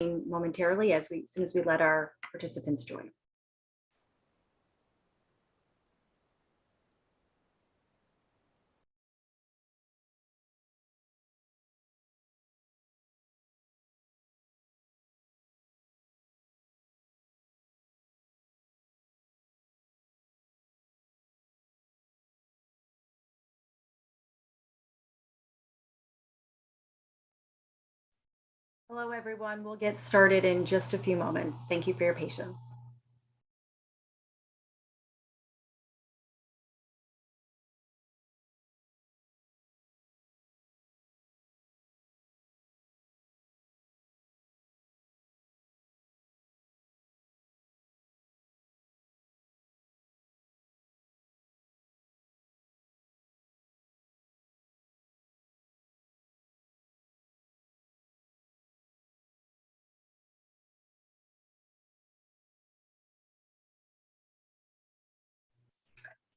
momentarily as soon as we let our participants join. Hello, everyone. We'll get started in just a few moments. Thank you for your patience.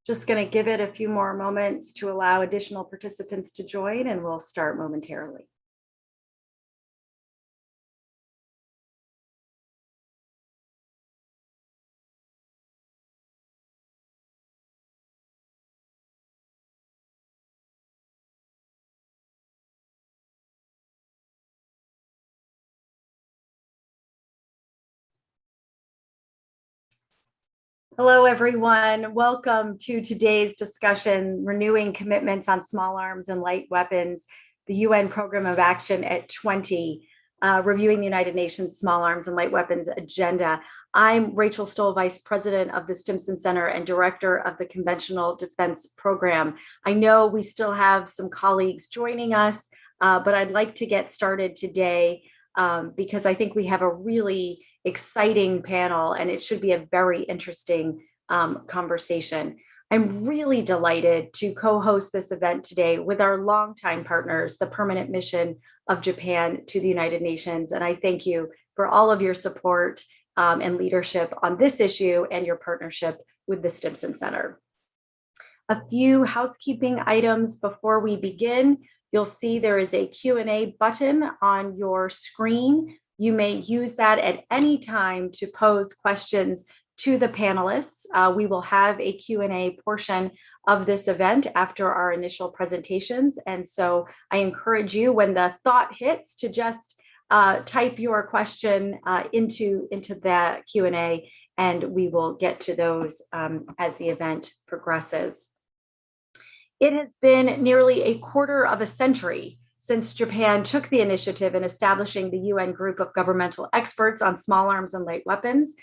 Just going to give it a few more moments to allow additional participants to join, and we'll start momentarily. Hello, everyone. Welcome to today's discussion, Renewing Commitments on Small Arms and Light Weapons, the UN Program of Action at 20, reviewing the United Nations Small Arms and Light Weapons Agenda. I'm Rachel Stoll, Vice President of the Stimson Center and Director of the Conventional Defense Program. I know we still have some colleagues joining us, but I'd like to get started today because I think we have a really exciting panel, and it should be a very interesting conversation. I'm really delighted to co-host this event today with our longtime partners, the Permanent Mission of Japan to the United Nations. And I thank you for all of your support and leadership on this issue and your partnership with the Stimson Center. A few housekeeping items before we begin. You'll see there is a Q&A button on your screen. You may use that at any time to pose questions to the panelists. We will have a Q&A portion of this event after our initial presentations. And so I encourage you, when the thought hits, to just type your question into the Q&A, and we will get to those as the event progresses. It has been nearly a quarter of a century since Japan took the initiative in establishing the UN group of governmental experts on small arms and light weapons.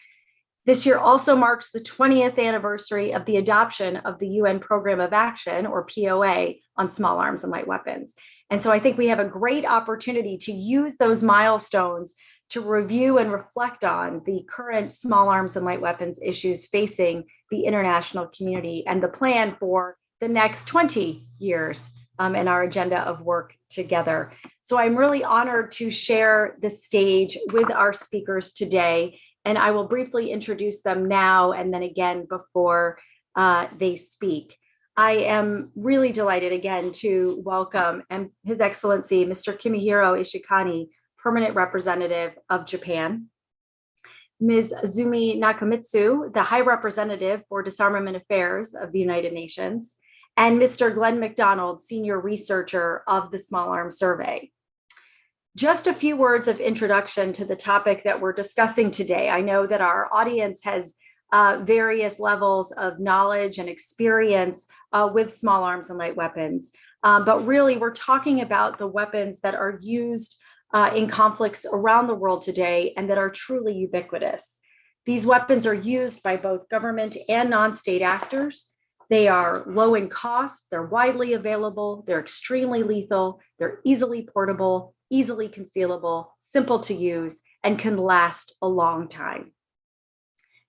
This year also marks the 20th anniversary of the adoption of the UN Program of Action, or POA, on small arms and light weapons. And so I think we have a great opportunity to use those milestones to review and reflect on the current small arms and light weapons issues facing the international community and the plan for the next 20 years. And our agenda of work together. So I'm really honored to share the stage with our speakers today, and I will briefly introduce them now and then again before they speak. I am really delighted again to welcome His Excellency Mr. Kimihiro Ishikani, Permanent Representative of Japan, Ms. Azumi Nakamitsu, the High Representative for Disarmament Affairs of the United Nations, and Mr. Glenn McDonald, Senior Researcher of the Small Arms Survey. Just a few words of introduction to the topic that we're discussing today. I know that our audience has various levels of knowledge and experience with small arms and light weapons, but really we're talking about the weapons that are used in conflicts around the world today and that are truly ubiquitous. These weapons are used by both government and non-state actors. They are low in cost, they're widely available, they're extremely lethal, they're easily portable, easily concealable, simple to use, and can last a long time.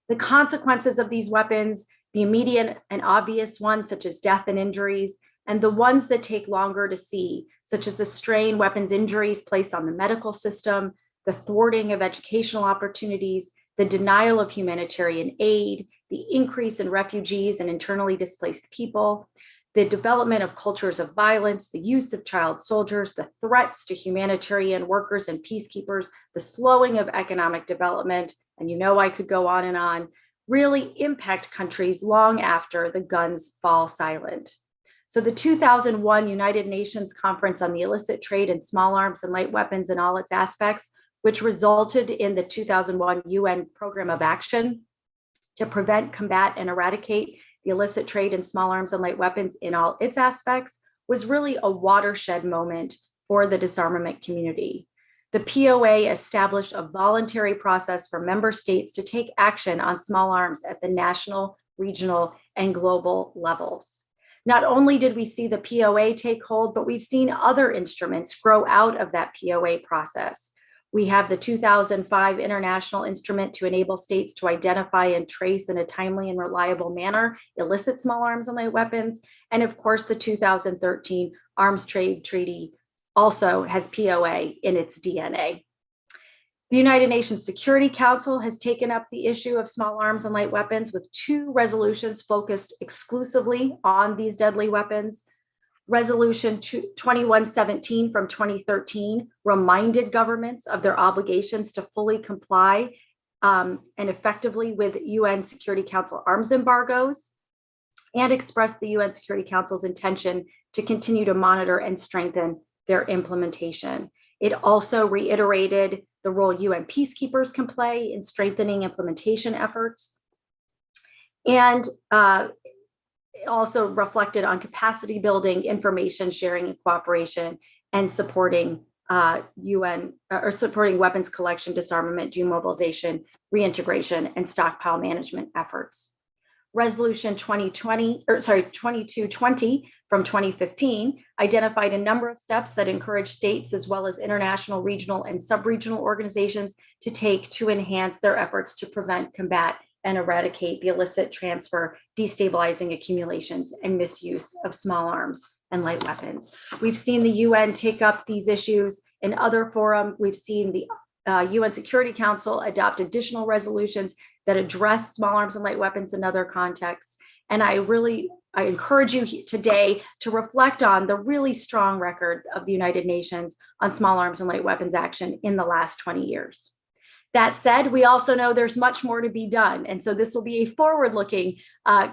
The consequences of these weapons, the immediate and obvious ones, such as death and injuries, and the ones that take longer to see, such as the strain weapons injuries place on the medical system, the thwarting of educational opportunities, the denial of humanitarian aid, the increase in refugees and internally displaced people. the development of cultures of violence, the use of child soldiers, the threats to humanitarian workers and peacekeepers, the slowing of economic development, and you know I could go on, really impact countries long after the guns fall silent. So the 2001 United Nations Conference on the Illicit Trade in Small Arms and Light Weapons in all its aspects, which resulted in the 2001 UN Program of Action to prevent, combat, and eradicate the illicit trade in small arms and light weapons in all its aspects, was really a watershed moment for the disarmament community. The POA established a voluntary process for member states to take action on small arms at the national, regional, and global levels. Not only did we see the POA take hold, but we've seen other instruments grow out of that POA process. We have the 2005 International Instrument to enable states to identify and trace in a timely and reliable manner illicit small arms and light weapons. And of course, the 2013 Arms Trade Treaty also has POA in its DNA. The United Nations Security Council has taken up the issue of small arms and light weapons with 2 resolutions focused exclusively on these deadly weapons. Resolution 2117 from 2013 reminded governments of their obligations to fully comply and effectively with UN Security Council arms embargoes, and expressed the UN Security Council's intention to continue to monitor and strengthen their implementation. It also reiterated the role UN peacekeepers can play in strengthening implementation efforts, and also reflected on capacity building, information sharing and cooperation, and supporting supporting weapons collection, disarmament, demobilization, reintegration, and stockpile management efforts. Resolution 2220 from 2015 identified a number of steps that encourage states as well as international, regional, and sub-regional organizations to take to enhance their efforts to prevent, combat, and eradicate the illicit transfer, destabilizing accumulations, and misuse of small arms and light weapons. We've seen the UN take up these issues in other forums. We've seen the UN Security Council adopt additional resolutions that address small arms and light weapons in other contexts. And I encourage you today to reflect on the really strong record of the United Nations on small arms and light weapons action in the last 20 years. That said, we also know there's much more to be done. And so this will be a forward-looking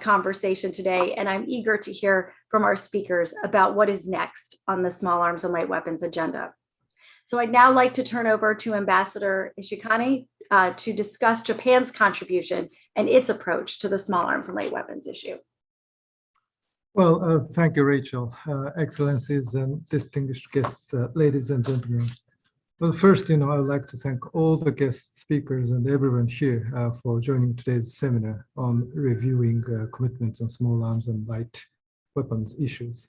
conversation today, and I'm eager to hear from our speakers about what is next on the small arms and light weapons agenda. So I'd now like to turn over to Ambassador Ishikani to discuss Japan's contribution and its approach to the small arms and light weapons issue. Well, thank you, Rachel. Excellencies and distinguished guests, ladies and gentlemen. Well, first, I would like to thank all the guest speakers and everyone here for joining today's seminar on reviewing commitments on small arms and light weapons issues.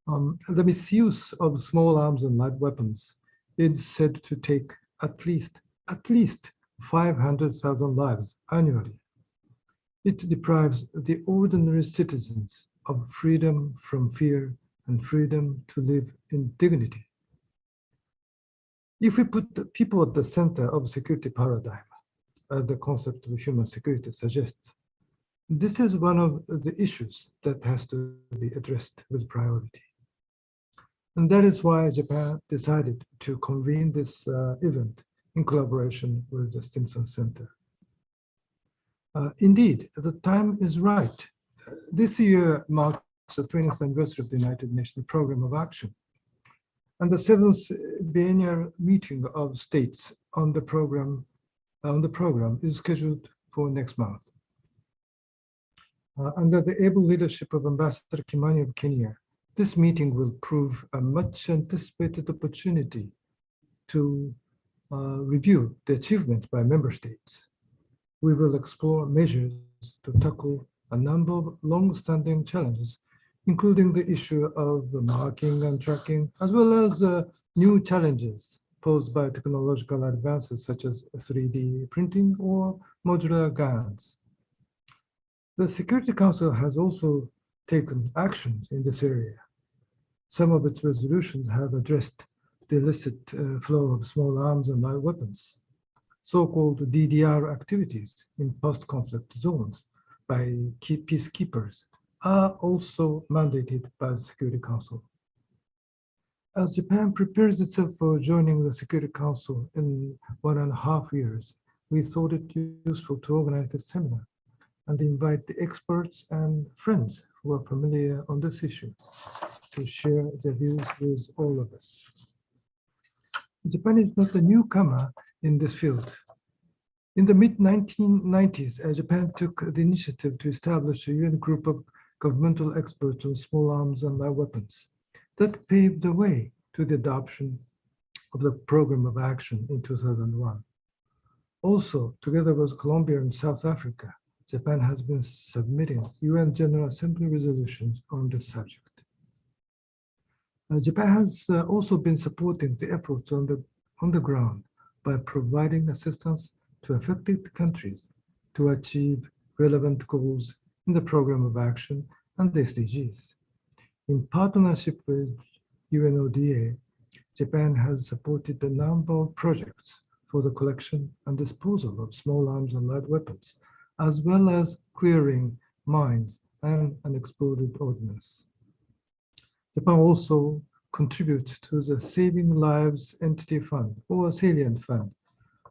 The misuse of small arms and light weapons is said to take at least 500,000 lives annually. It deprives the ordinary citizens of freedom from fear and freedom to live in dignity. If we put the people at the center of security paradigm, as the concept of human security suggests, this is one of the issues that has to be addressed with priority. And that is why Japan decided to convene this event in collaboration with the Stimson Center. Indeed, the time is right. This year marks the 20th anniversary of the United Nations Program of Action, and the 7th biennial meeting of states on the program is scheduled for next month. Under the able leadership of Ambassador Kimani of Kenya, this meeting will prove a much anticipated opportunity to review the achievements by member states. We will explore measures to tackle a number of long-standing challenges, including the issue of marking and tracking, as well as new challenges posed by technological advances such as 3D printing or modular guns. The Security Council has also taken actions in this area. Some of its resolutions have addressed the illicit flow of small arms and light weapons, so-called DDR activities in post-conflict zones by peacekeepers are also mandated by the Security Council. As Japan prepares itself for joining the Security Council in 1.5 years, we thought it useful to organize this seminar and invite the experts and friends who are familiar on this issue to share their views with all of us. Japan is not a newcomer in this field. In the mid-1990s, Japan took the initiative to establish a UN group of governmental experts on small arms and light weapons. That paved the way to the adoption of the Program of Action in 2001. Also, together with Colombia and South Africa, Japan has been submitting UN General Assembly resolutions on this subject. Japan has also been supporting the efforts on the ground by providing assistance to affected countries to achieve relevant goals in the Program of Action and the SDGs. In partnership with UNODA, Japan has supported a number of projects for the collection and disposal of small arms and light weapons, as well as clearing mines and unexploded ordnance. Japan also contributes to the Saving Lives Entity Fund, or Salient Fund,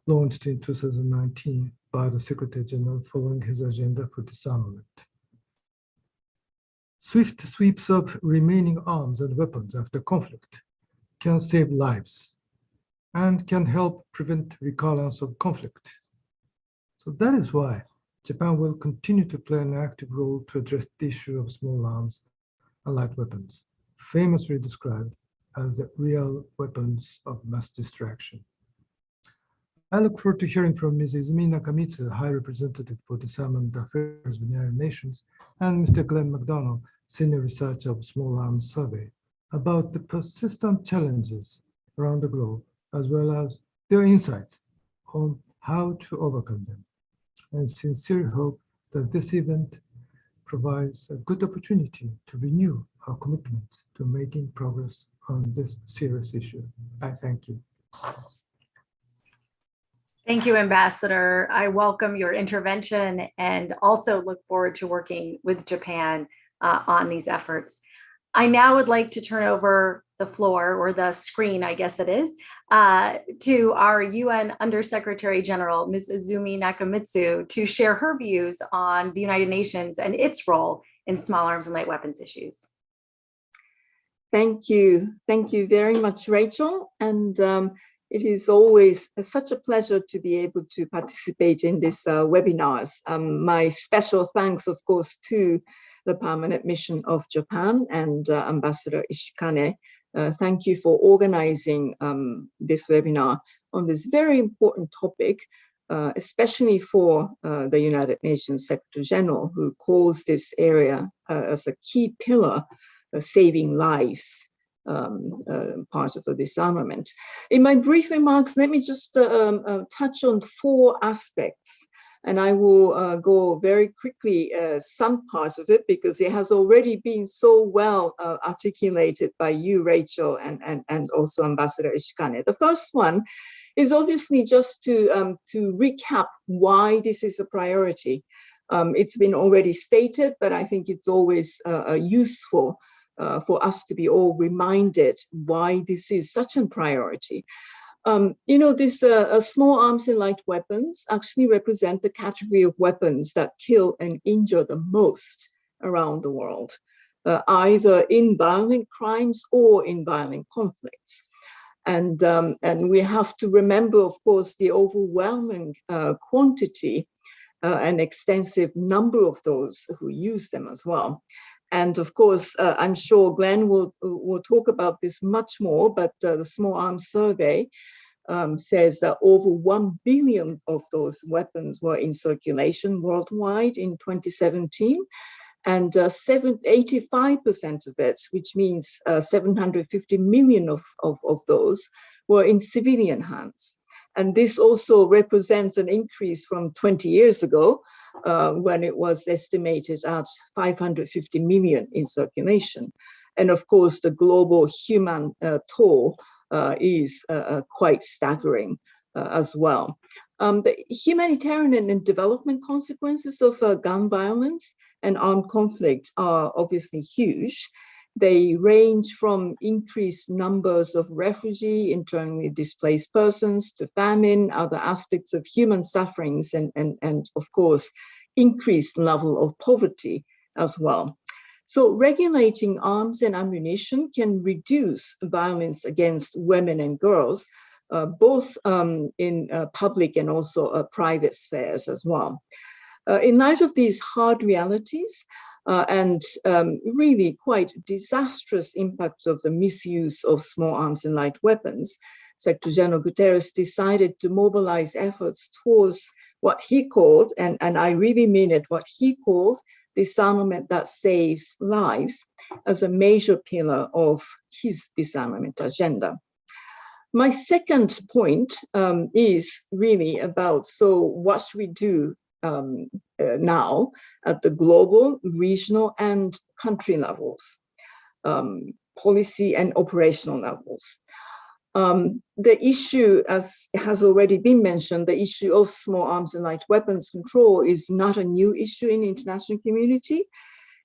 launched in 2019 by the Secretary General following his agenda for disarmament. Swift sweeps of remaining arms and weapons after conflict can save lives and can help prevent recurrence of conflict. So that is why Japan will continue to play an active role to address the issue of small arms and light weapons, famously described as the real weapons of mass destruction. I look forward to hearing from Ms. Izumi Nakamitsu, High Representative for Disarmament Affairs of the United Nations, and Mr. Glenn McDonald, Senior Researcher of Small Arms Survey, about the persistent challenges around the globe, as well as their insights on how to overcome them. And sincerely hope that this event provides a good opportunity to renew our commitment to making progress on this serious issue. I thank you. Thank you, Ambassador. I welcome your intervention and also look forward to working with Japan on these efforts. I now would like to turn over the floor, or the screen, I guess it is, to our UN Undersecretary General, Ms. Izumi Nakamitsu, to share her views on the United Nations and its role in small arms and light weapons issues. Thank you. Thank you very much, Rachel. And it is always such a pleasure to be able to participate in this webinars. My special thanks, of course, to the Permanent Mission of Japan and Ambassador Ishikane. Thank you for organizing this webinar on this very important topic, especially for the United Nations Secretary General, who calls this area as a key pillar, saving lives, part of the disarmament. In my brief remarks, let me just touch on 4 aspects. And I will go very quickly some parts of it, because it has already been so well articulated by you, Rachel, and also Ambassador Ishikane. The first one is obviously just to recap why this is a priority. It's been already stated, but I think it's always useful for us to be all reminded why this is such a priority. These small arms and light weapons actually represent the category of weapons that kill and injure the most around the world, either in violent crimes or in violent conflicts. And we have to remember, of course, the overwhelming quantity and extensive number of those who use them as well. And of course, I'm sure Glenn will talk about this much more, but the Small Arms Survey says that over 1 billion of those weapons were in circulation worldwide in 2017, and 85% of it, which means 750 million of those, were in civilian hands. And this also represents an increase from 20 years ago, when it was estimated at 550 million in circulation. And of course, the global human toll is quite staggering as well. The humanitarian and development consequences of gun violence and armed conflict are obviously huge. They range from increased numbers of refugee, internally displaced persons, to famine, other aspects of human sufferings, and of course, increased level of poverty as well. So regulating arms and ammunition can reduce violence against women and girls, both in public and also private spheres as well. In light of these hard realities and really quite disastrous impacts of the misuse of small arms and light weapons, Secretary General Guterres decided to mobilize efforts towards what he called, and I really mean it, what he called disarmament that saves lives as a major pillar of his disarmament agenda. My second point is really about, so what should we do now at the global, regional, and country levels, policy and operational levels. The issue, as has already been mentioned, the issue of small arms and light weapons control is not a new issue in the international community.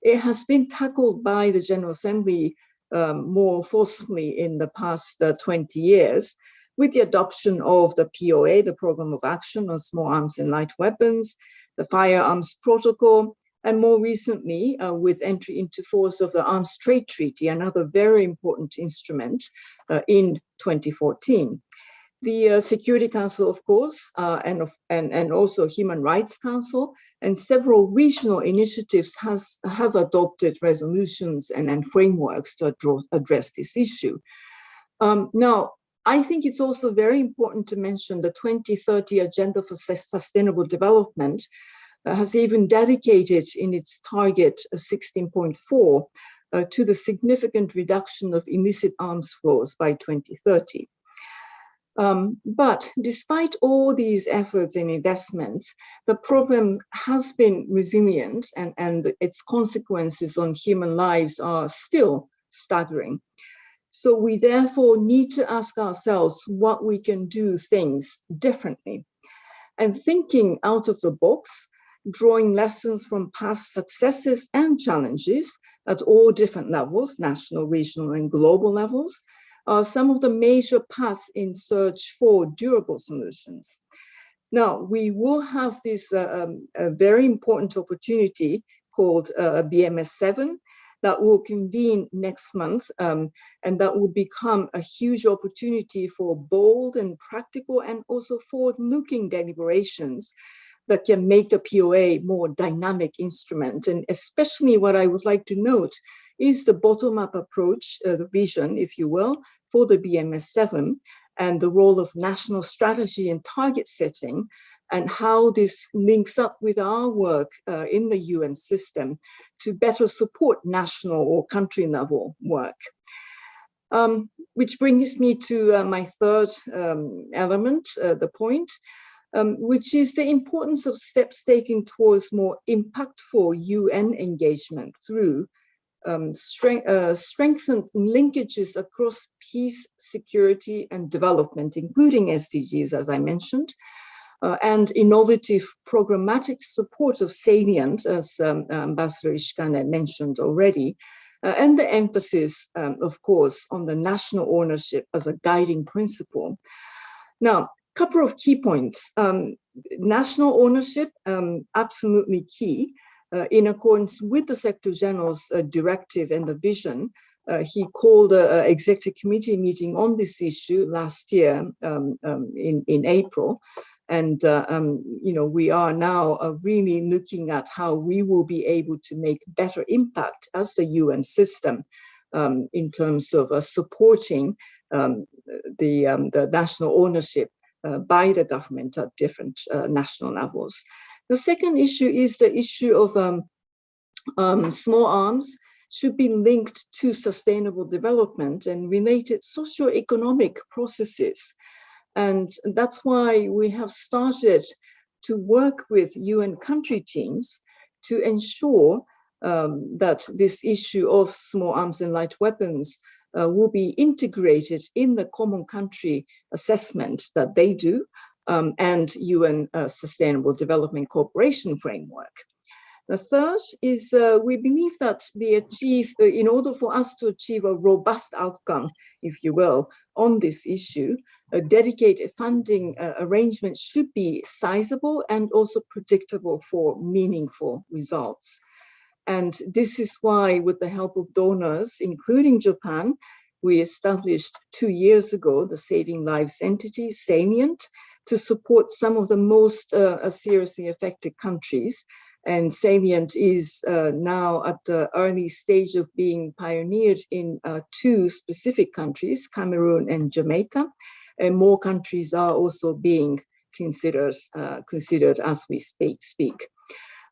It has been tackled by the General Assembly more forcefully in the past 20 years with the adoption of the POA, the Program of Action on Small Arms and Light Weapons, the Firearms Protocol, and more recently with entry into force of the Arms Trade Treaty, another very important instrument in 2014. The Security Council, of course, and also Human Rights Council, and several regional initiatives have adopted resolutions and frameworks to address this issue. Now, I think it's also very important to mention the 2030 Agenda for Sustainable Development has even dedicated in its target 16.4 to the significant reduction of illicit arms flows by 2030. But despite all these efforts and investments, the problem has been resilient, and its consequences on human lives are still staggering. So we therefore need to ask ourselves what we can do things differently. And thinking out of the box, drawing lessons from past successes and challenges at all different levels, national, regional, and global levels, are some of the major paths in search for durable solutions. Now, we will have this a very important opportunity called BMS 7 that will convene next month, and that will become a huge opportunity for bold and practical and also forward-looking deliberations that can make the POA more dynamic instrument. And especially what I would like to note is the bottom-up approach, the vision, if you will, for the BMS 7, and the role of national strategy and target setting, and how this links up with our work in the UN system to better support national or country level work. Which brings me to my third element, the point, which is the importance of steps taken towards more impactful UN engagement through strengthened linkages across peace, security, and development, including SDGs, as I mentioned, and innovative programmatic support of salient, as Ambassador Ishikane mentioned already, and the emphasis, of course, on the national ownership as a guiding principle. Now, couple of key points. National ownership, absolutely key. In accordance with the Secretary General's directive and the vision, he called an executive committee meeting on this issue last year in April. And we are now really looking at how we will be able to make better impact as the UN system in terms of supporting the national ownership by the government at different national levels. The second issue is the issue of small arms should be linked to sustainable development and related socio-economic processes. And that's why we have started to work with UN country teams to ensure that this issue of small arms and light weapons will be integrated in the common country assessment that they do and UN Sustainable Development Cooperation Framework. The third is we believe that in order for us to achieve a robust outcome, if you will, on this issue, a dedicated funding arrangement should be sizable and also predictable for meaningful results. And this is why, with the help of donors, including Japan, we established 2 years ago the Saving Lives entity, Salient, to support some of the most seriously affected countries. And Salient is now at the early stage of being pioneered in 2 specific countries, Cameroon and Jamaica. And more countries are also being considered as we speak.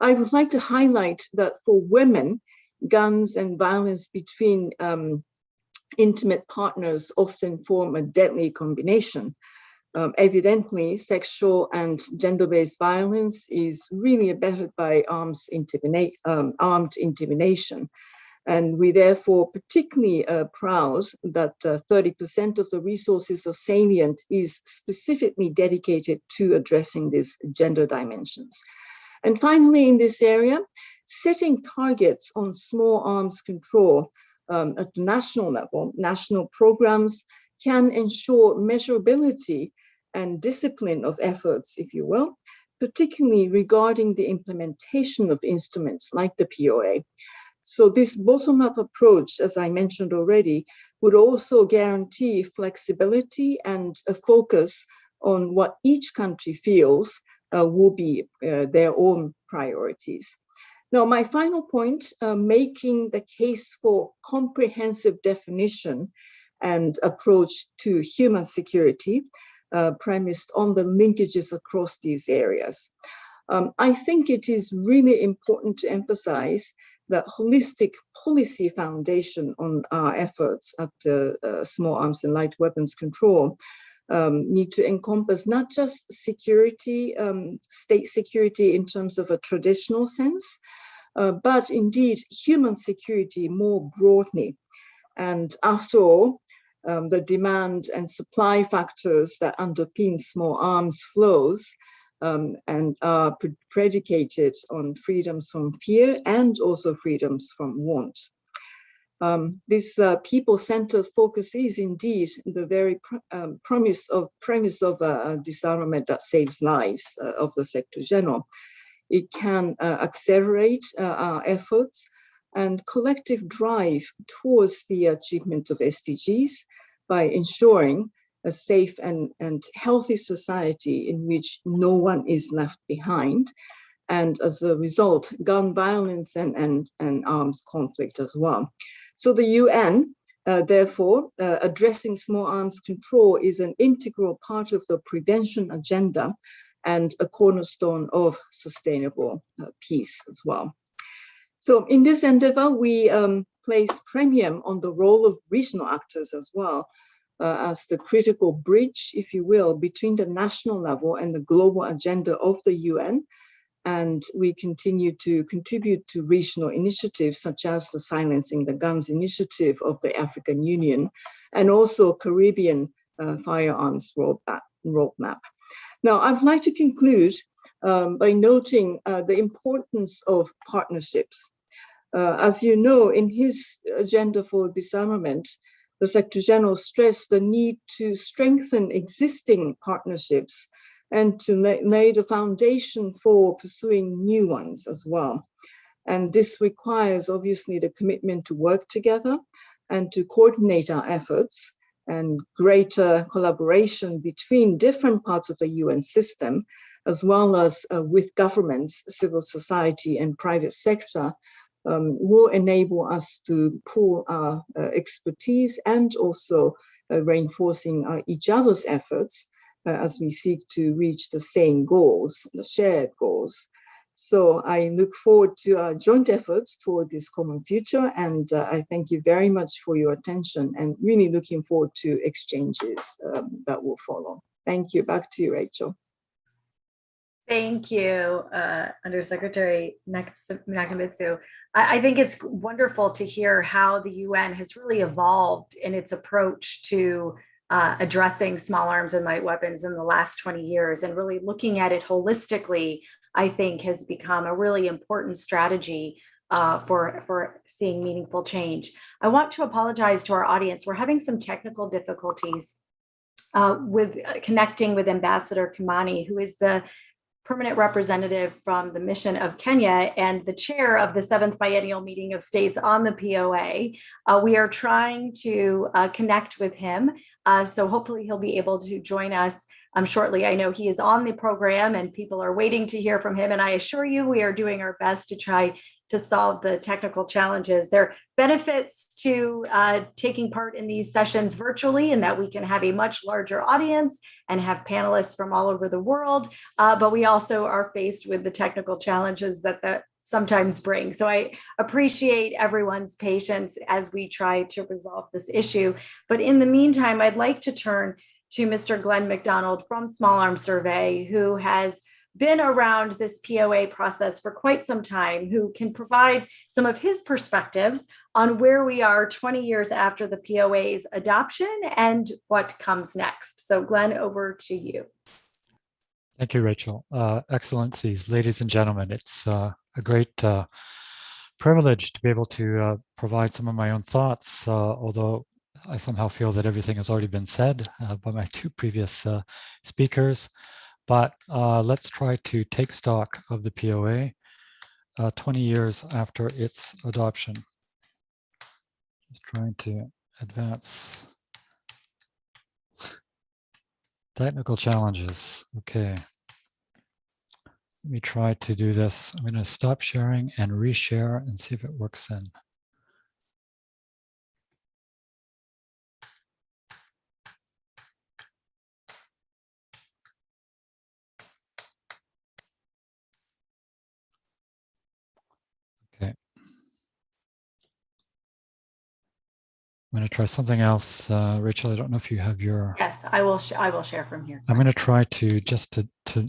I would like to highlight that for women, guns and violence between intimate partners often form a deadly combination. Evidently, sexual and gender-based violence is really abetted by armed intimidation. And we therefore particularly proud that 30% of the resources of Salient is specifically dedicated to addressing these gender dimensions. And finally, in this area, setting targets on small arms control at the national level, national programs can ensure measurability and discipline of efforts, if you will, particularly regarding the implementation of instruments like the POA. So this bottom-up approach, as I mentioned already, would also guarantee flexibility and a focus on what each country feels will be their own priorities. Now, my final point, making the case for comprehensive definition and approach to human security, premised on the linkages across these areas. I think it is really important to emphasize that holistic policy foundation on our efforts at small arms and light weapons control need to encompass not just security, state security in terms of a traditional sense, but indeed human security more broadly. And after all, the demand and supply factors that underpin small arms flows and are predicated on freedoms from fear and also freedoms from want. This people-centered focus is indeed the very premise of disarmament that saves lives of the sector general. It can accelerate our efforts and collective drive towards the achievement of SDGs by ensuring a safe and healthy society in which no one is left behind. And as a result, gun violence and arms conflict as well. So the UN, therefore, addressing small arms control is an integral part of the prevention agenda and a cornerstone of sustainable peace as well. So in this endeavor, we place premium on the role of regional actors as well, as the critical bridge, if you will, between the national level and the global agenda of the UN. And we continue to contribute to regional initiatives such as the Silencing the Guns initiative of the African Union and also Caribbean firearms roadmap. Now, I'd like to conclude by noting the importance of partnerships. As you know, in his agenda for disarmament, the Secretary General stressed the need to strengthen existing partnerships and to lay the foundation for pursuing new ones as well. And this requires, obviously, the commitment to work together and to coordinate our efforts and greater collaboration between different parts of the UN system, as well as with governments, civil society, and private sector, will enable us to pool our expertise and also reinforcing each other's efforts as we seek to reach the same goals, the shared goals. So I look forward to our joint efforts toward this common future, and I thank you very much for your attention and really looking forward to exchanges that will follow. Thank you. Back to you, Rachel. Thank you, Undersecretary Nakamitsu. I think it's wonderful to hear how the UN has really evolved in its approach to addressing small arms and light weapons in the last 20 years and really looking at it holistically I think has become a really important strategy for seeing meaningful change. I want to apologize to our audience. We're having some technical difficulties with connecting with Ambassador Kimani, who is the permanent representative from the mission of Kenya and the chair of the 7th Biennial Meeting of States on the POA. We are trying to connect with him. So hopefully he'll be able to join us shortly. I know he is on the program and people are waiting to hear from him. And I assure you, we are doing our best to try to solve the technical challenges. There are benefits to taking part in these sessions virtually, in that we can have a much larger audience and have panelists from all over the world. But we also are faced with the technical challenges that sometimes bring. So I appreciate everyone's patience as we try to resolve this issue. But in the meantime, I'd like to turn to Mr. Glenn McDonald from Small Arms Survey, who has been around this POA process for quite some time, who can provide some of his perspectives on where we are 20 years after the POA's adoption and what comes next. So Glenn, over to you. Thank you, Rachel. Excellencies, ladies and gentlemen, it's a great privilege to be able to provide some of my own thoughts, although I somehow feel that everything has already been said by my two previous speakers. But let's try to take stock of the POA 20 years after its adoption. Just trying to advance. Technical challenges. Okay. Let me try to do this. I'm going to stop sharing and reshare and see if it works in. Okay. I'm going to try something else. Rachel, I don't know if you have your... Yes, I will share from here. I'm going to try to just to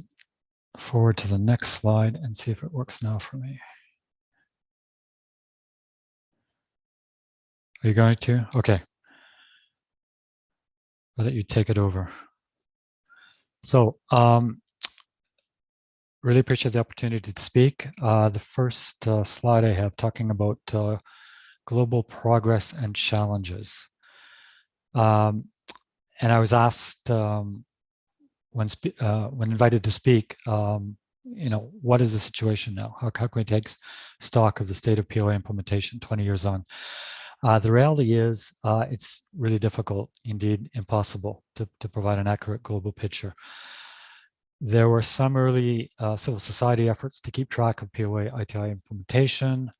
forward to the next slide and see if it works now for me. Are you going to? Okay. I'll let you take it over. So, really appreciate the opportunity to speak. The first slide I have talking about global progress and challenges. And I was asked when invited to speak, you know, what is the situation now? How can we take stock of the state of POA implementation 20 years on? The reality is it's really difficult, indeed impossible, to provide an accurate global picture. There were some early civil society efforts to keep track of POA ITI implementation.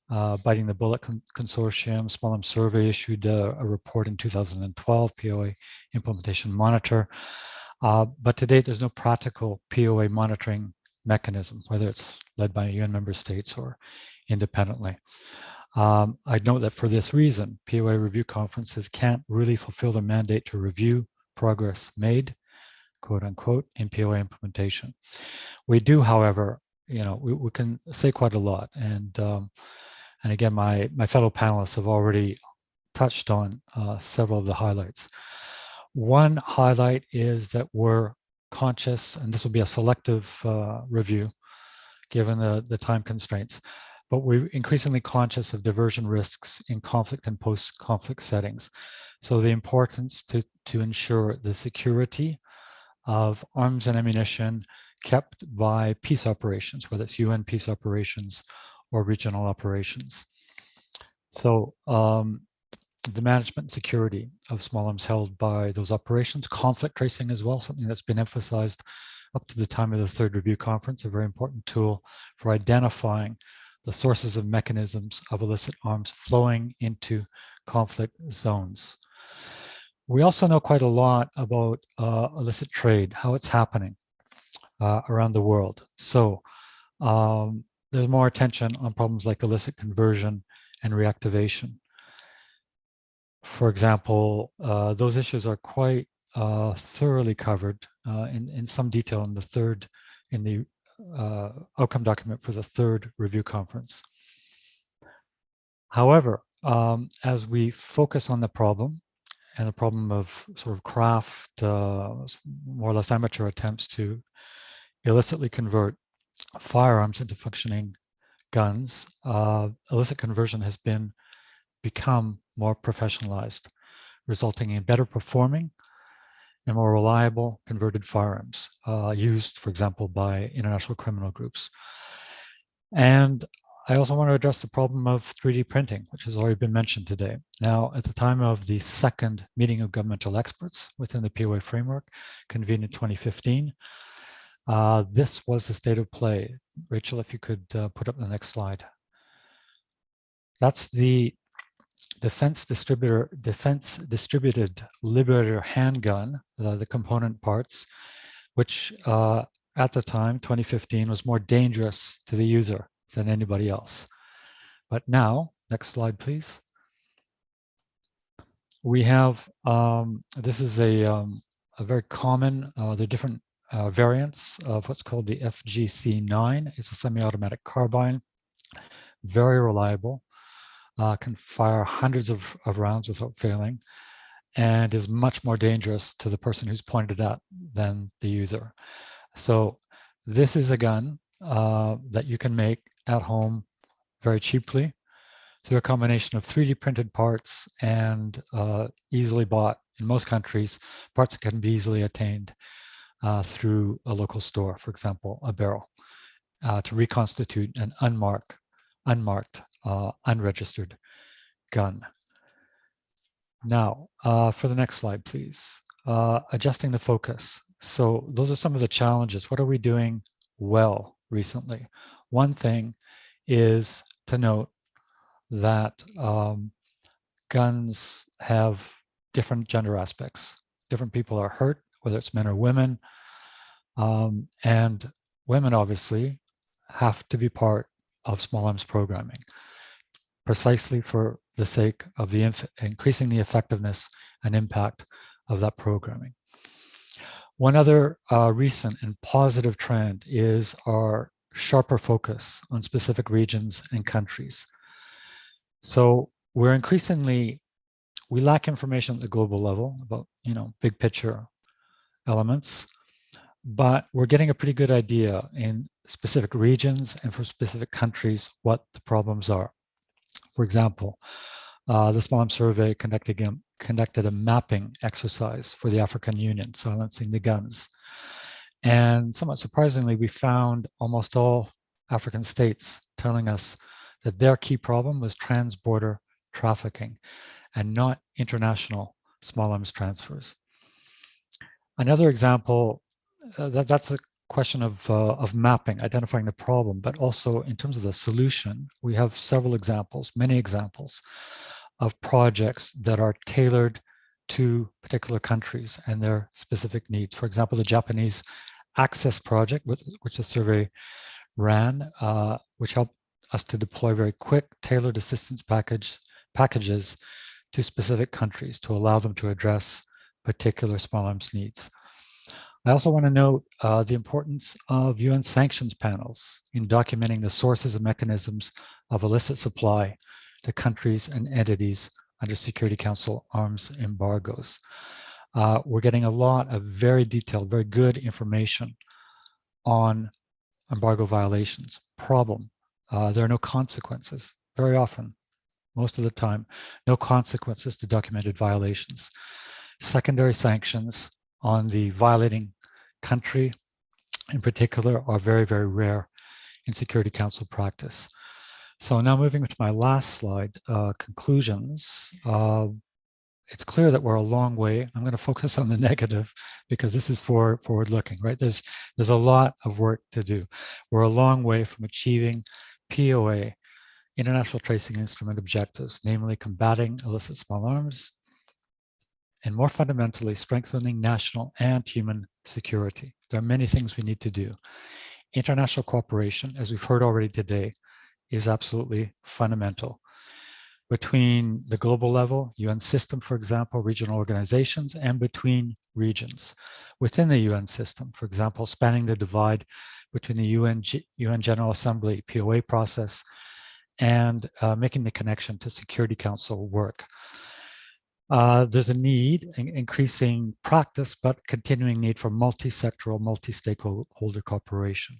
Biting the Bullet Consortium, Small Arms Survey issued a report in 2012, POA Implementation Monitor. But to date, there's no practical POA monitoring mechanism, whether it's led by UN member states or independently. I'd note that for this reason, POA review conferences can't really fulfill their mandate to review progress made, quote unquote, in POA implementation. We do, however, you know, we can say quite a lot. And again, my fellow panelists have already touched on several of the highlights. One highlight is that we're conscious, and this will be a selective review, given the time constraints, but we're increasingly conscious of diversion risks in conflict and post-conflict settings. So the importance to ensure the security of arms and ammunition kept by peace operations, whether it's UN peace operations or regional operations. So the management and security of small arms held by those operations, conflict tracing as well, something that's been emphasized up to the time of the third review conference, a very important tool for identifying the sources and mechanisms of illicit arms flowing into conflict zones. We also know quite a lot about illicit trade, how it's happening around the world. So there's more attention on problems like illicit conversion and reactivation. For example, those issues are quite thoroughly covered in some detail in the outcome document for the third review conference. However, as we focus on the problem and the problem of sort of craft, more or less amateur attempts to illicitly convert firearms into functioning guns, illicit conversion has become more professionalized, resulting in better performing and more reliable converted firearms used, for example, by international criminal groups. And I also want to address the problem of 3D printing, which has already been mentioned today. Now, at the time of the second meeting of governmental experts within the POA framework, convened in 2015, this was the state of play. Rachel, if you could put up the next slide. That's the defense distributed liberator handgun, the component parts, which at the time, 2015, was more dangerous to the user than anybody else. But now, next slide, please. We have, this is a very common, the different variants of what's called the FGC-9. It's a semi-automatic carbine, very reliable, can fire hundreds of rounds without failing, and is much more dangerous to the person who's pointed at than the user. So this is a gun that you can make at home very cheaply through a combination of 3D printed parts and easily bought in most countries, parts that can be easily attained through a local store, for example, a barrel, to reconstitute an unmarked, unregistered gun. Now, for the next slide, please. Adjusting the focus. So those are some of the challenges. What are we doing well recently? One thing is to note that guns have different gender aspects. Different people are hurt, whether it's men or women. And women obviously have to be part of small arms programming, precisely for the sake of the increasing the effectiveness and impact of that programming. One other recent and positive trend is our sharper focus on specific regions and countries. So we're increasingly, we lack information at the global level about, big picture elements, but we're getting a pretty good idea in specific regions and for specific countries what the problems are. For example, the Small Arms Survey conducted a mapping exercise for the African Union, silencing the guns. And somewhat surprisingly, we found almost all African states telling us that their key problem was trans-border trafficking and not international small arms transfers. Another example, that's a question of mapping, identifying the problem, but also in terms of the solution, we have several examples, many examples of projects that are tailored to particular countries and their specific needs. For example, the Japanese Access Project, which the survey ran, which helped us to deploy very quick, tailored assistance packages to specific countries to allow them to address particular small arms needs. I also want to note the importance of UN sanctions panels in documenting the sources and mechanisms of illicit supply to countries and entities under Security Council arms embargoes. We're getting a lot of very detailed, very good information on embargo violations. Problem, there are no consequences. Very often, most of the time, no consequences to documented violations. Secondary sanctions on the violating country in particular are very, very rare in Security Council practice. So now moving to my last slide, conclusions. It's clear that we're a long way. I'm going to focus on the negative because this is forward-looking, right? There's a lot of work to do. We're a long way from achieving POA, International Tracing Instrument objectives, namely combating illicit small arms, and more fundamentally, strengthening national and human security. There are many things we need to do. International cooperation, as we've heard already today, is absolutely fundamental. Between the global level, UN system, for example, regional organizations, and between regions. Within the UN system, for example, spanning the divide between the UN General Assembly POA process and making the connection to Security Council work. There's a need, increasing practice, but continuing need for multi-sectoral, multi-stakeholder cooperation.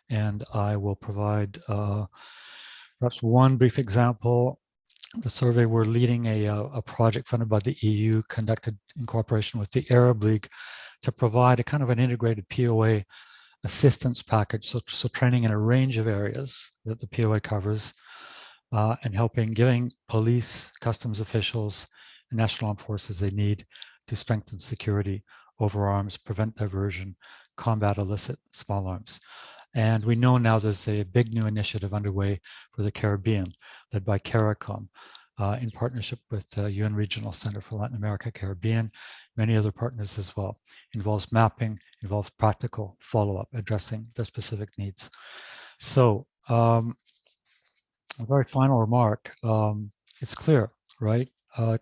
and I will provide perhaps one brief example. The survey, we're leading a project funded by the EU, conducted in cooperation with the Arab League, to provide a kind of an integrated POA assistance package, so training in a range of areas that the POA covers, and giving police, customs officials, and national armed forces they need to strengthen security over arms, prevent diversion, combat illicit small arms. And we know now there's a big new initiative underway for the Caribbean, led by CARICOM, in partnership with the UN Regional Center for Latin America, Caribbean, many other partners as well. Involves mapping, involves practical follow-up, addressing their specific needs. So, a very final remark, it's clear, right?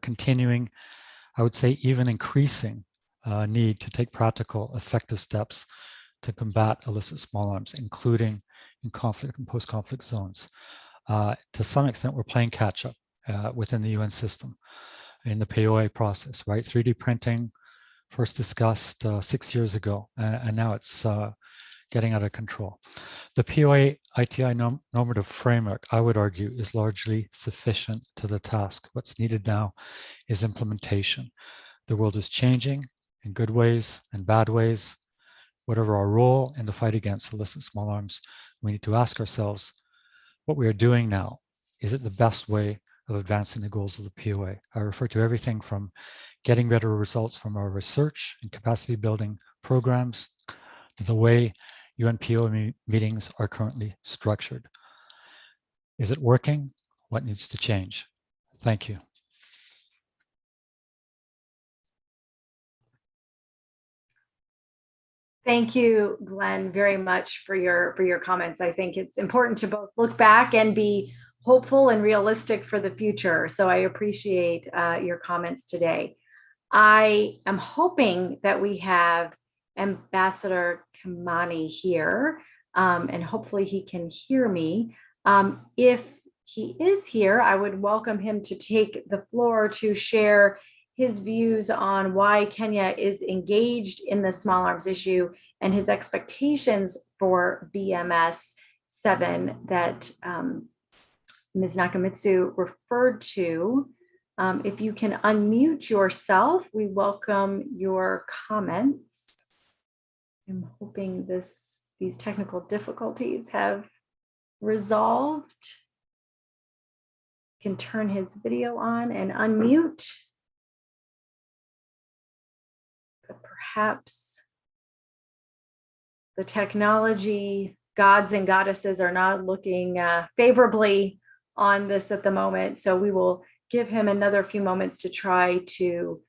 Continuing, I would say even increasing need to take practical, effective steps to combat illicit small arms, including in conflict and post-conflict zones. To some extent, we're playing catch up within the UN system in the POA process, right? 3D printing first discussed 6 years ago, and now it's getting out of control. The POA ITI normative framework, I would argue, is largely sufficient to the task. What's needed now is implementation. The world is changing in good ways and bad ways. Whatever our role in the fight against illicit small arms, we need to ask ourselves what we are doing now. Is it the best way of advancing the goals of the POA? I refer to everything from getting better results from our research and capacity building programs to the way UN POA meetings are currently structured. Is it working? What needs to change? Thank you. Thank you, Glenn, very much for your comments. I think it's important to both look back and be hopeful and realistic for the future. So I appreciate your comments today. I am hoping that we have Ambassador Kimani here, and hopefully he can hear me. If he is here, I would welcome him to take the floor to share his views on why Kenya is engaged in the small arms issue and his expectations for BMS 7 that Ms. Nakamitsu referred to. If you can unmute yourself, we welcome your comments. I'm hoping these technical difficulties have resolved. You can turn his video on and unmute. But perhaps the technology gods and goddesses are not looking favorably on this at the moment. So we will give him another few moments to try to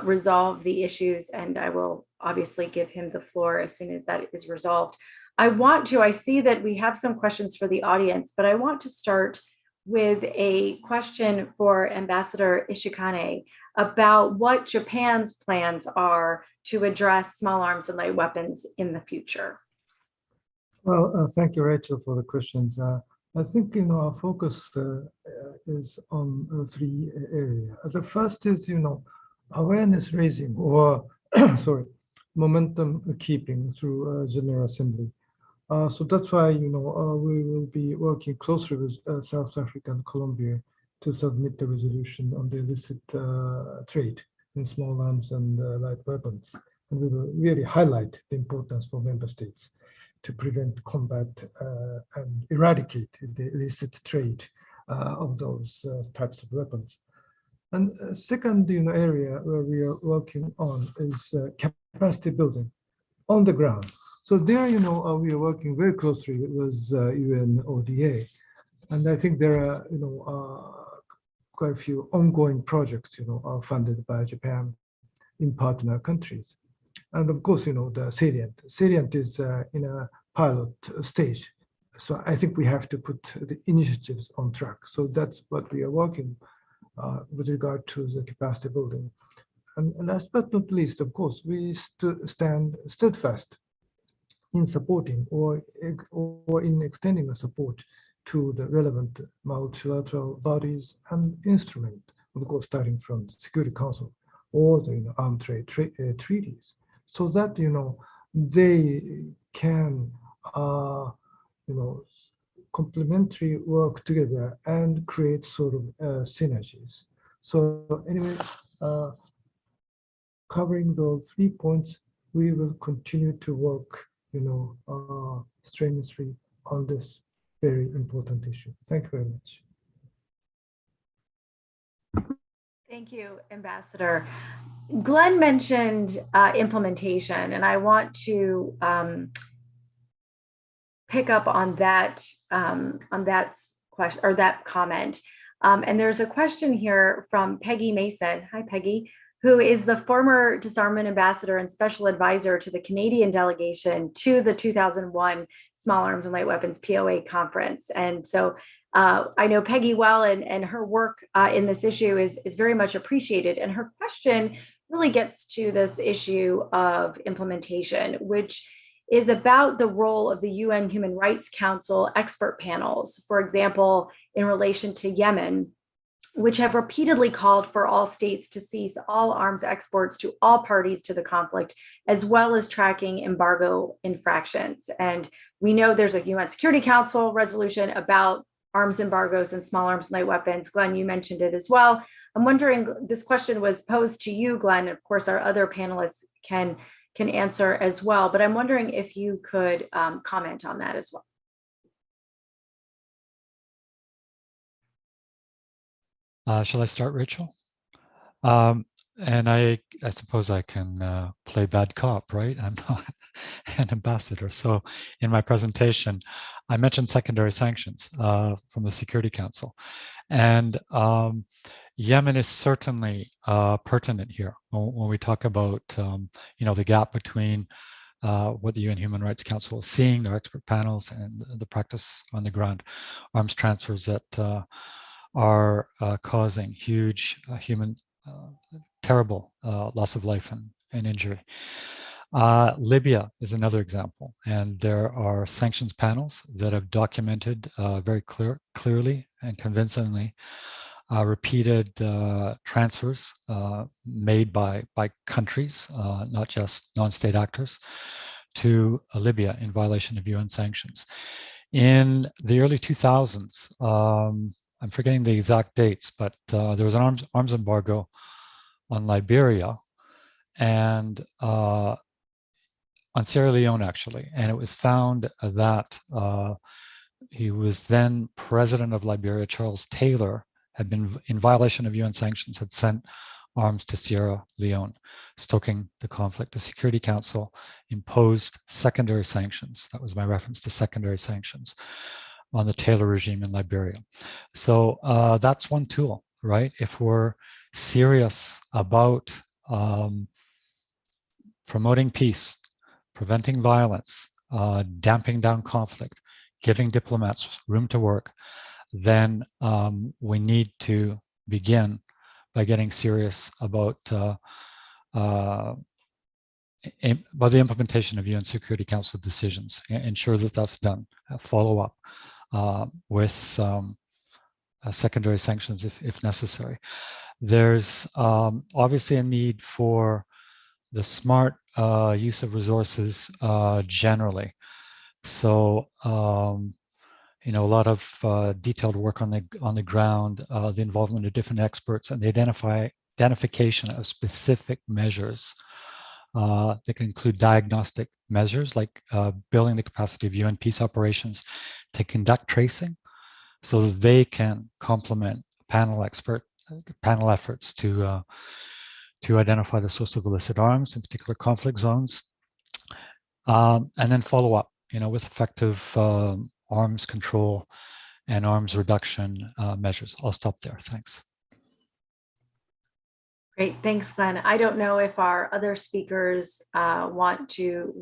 resolve the issues, and I will obviously give him the floor as soon as that is resolved. I see that we have some questions for the audience, but I want to start with a question for Ambassador Ishikane about what Japan's plans are to address small arms and light weapons in the future. Well, thank you, Rachel, for the questions. I think our focus is on 3 areas. The first is awareness raising or momentum keeping through General Assembly. So that's why we will be working closely with South Africa and Colombia to submit the resolution on the illicit trade in small arms and light weapons, and we will really highlight the importance for member states to prevent, combat, and eradicate the illicit trade of those types of weapons. And second, area where we are working on is capacity building on the ground. So there, we are working very closely with UN ODA, and I think there are, quite a few ongoing projects, funded by Japan in partner countries. And of course, the salient is in a pilot stage. So I think we have to put the initiatives on track. So that's what we are working with regard to the capacity building. And last but not least, of course, we stand steadfast in supporting or in extending the support to the relevant multilateral bodies and instruments, of course, starting from the Security Council or the armed trade treaties, so that they can complementary work together and create sort of synergies. So anyway, covering those 3 points, we will continue to work, strenuously on this very important issue. Thank you very much. Thank you, Ambassador. Glenn mentioned implementation, and I want to pick up on that question or that comment. And there's a question here from Peggy Mason. Hi, Peggy, who is the former disarmament ambassador and special advisor to the Canadian delegation to the 2001 Small Arms and Light Weapons POA conference. And so I know Peggy well, and her work in this issue is very much appreciated. And her question really gets to this issue of implementation, which is about the role of the UN Human Rights Council expert panels, for example, in relation to Yemen, which have repeatedly called for all states to cease all arms exports to all parties to the conflict, as well as tracking embargo infractions. And we know there's a UN Security Council resolution about arms embargoes and small arms and light weapons. Glenn, you mentioned it as well. I'm wondering, this question was posed to you, Glenn. Of course, our other panelists can answer as well, but I'm wondering if you could comment on that as well. Shall I start, Rachel? And I suppose I can play bad cop, right? I'm not an ambassador. So in my presentation, I mentioned secondary sanctions from the Security Council. And Yemen is certainly pertinent here when we talk about, the gap between what the UN Human Rights Council is seeing, their expert panels, and the practice on the ground, arms transfers that are causing huge terrible loss of life and injury. Libya is another example, and there are sanctions panels that have documented very clearly and convincingly repeated transfers made by countries, not just non-state actors, to Libya in violation of UN sanctions. In the early 2000s, I'm forgetting the exact dates, but there was an arms embargo on Liberia and on Sierra Leone, actually. And it was found that he was then president of Liberia, Charles Taylor, had been in violation of UN sanctions, had sent arms to Sierra Leone, stoking the conflict. The Security Council imposed secondary sanctions. That was my reference to secondary sanctions on the Taylor regime in Liberia. So that's one tool, right? If we're serious about promoting peace, preventing violence, damping down conflict, giving diplomats room to work, then we need to begin by getting serious about the implementation of UN Security Council decisions. Ensure that that's done. Follow up with secondary sanctions if necessary. There's obviously a need for the smart use of resources generally. So a lot of detailed work on the ground, the involvement of different experts, and the identification of specific measures that can include diagnostic measures like building the capacity of UN peace operations to conduct tracing, so that they can complement panel efforts to identify the source of illicit arms in particular conflict zones, and then follow up, with effective arms control and arms reduction measures. I'll stop there. Thanks. Great, thanks, Glenn. I don't know if our other speakers want to